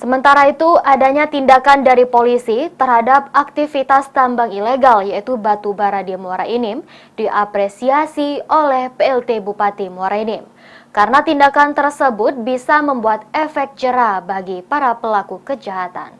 Sementara itu, adanya tindakan dari polisi terhadap aktivitas tambang ilegal yaitu batu bara di Muara Enim diapresiasi oleh PLT Bupati Muara Enim. Karena tindakan tersebut bisa membuat efek jera bagi para pelaku kejahatan.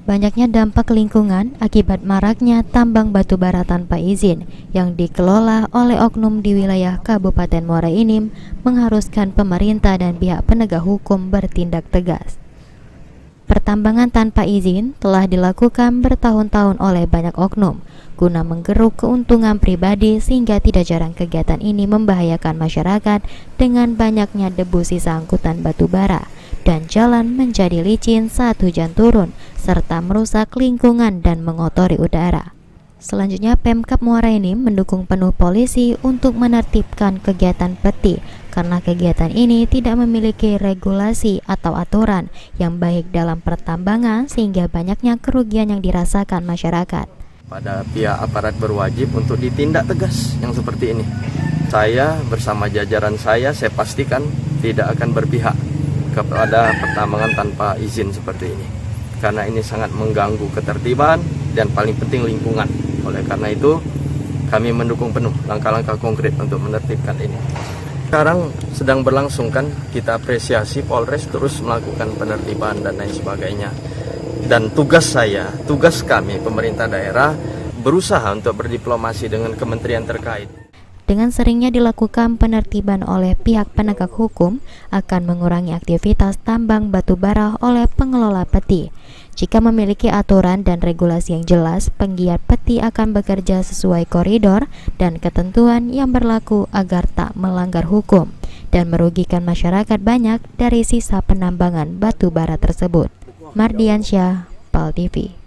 Banyaknya dampak lingkungan akibat maraknya tambang batu bara tanpa izin yang dikelola oleh oknum di wilayah Kabupaten Muara Enim mengharuskan pemerintah dan pihak penegak hukum bertindak tegas. Pertambangan tanpa izin telah dilakukan bertahun-tahun oleh banyak oknum guna menggeruk keuntungan pribadi sehingga tidak jarang kegiatan ini membahayakan masyarakat dengan banyaknya debu sisa angkutan batu bara dan jalan menjadi licin saat hujan turun serta merusak lingkungan dan mengotori udara. Selanjutnya, Pemkab Muara Enim mendukung penuh polisi untuk menertibkan kegiatan peti karena kegiatan ini tidak memiliki regulasi atau aturan yang baik dalam pertambangan sehingga banyaknya kerugian yang dirasakan masyarakat. Pada pihak aparat berwajib untuk ditindak tegas yang seperti ini. Saya bersama jajaran saya pastikan tidak akan berpihak kepada pertambangan tanpa izin seperti ini. Karena ini sangat mengganggu ketertiban dan paling penting lingkungan. Oleh karena itu, kami mendukung penuh langkah-langkah konkret untuk menertibkan ini. Sekarang sedang berlangsung kan, kita apresiasi Polres terus melakukan penertiban dan lain sebagainya. Dan tugas kami pemerintah daerah berusaha untuk berdiplomasi dengan kementerian terkait. Dengan seringnya dilakukan penertiban oleh pihak penegak hukum akan mengurangi aktivitas tambang batu bara oleh pengelola peti. Jika memiliki aturan dan regulasi yang jelas, penggiat peti akan bekerja sesuai koridor dan ketentuan yang berlaku agar tak melanggar hukum dan merugikan masyarakat banyak dari sisa penambangan batu bara tersebut. Mardiansyah, PAL TV.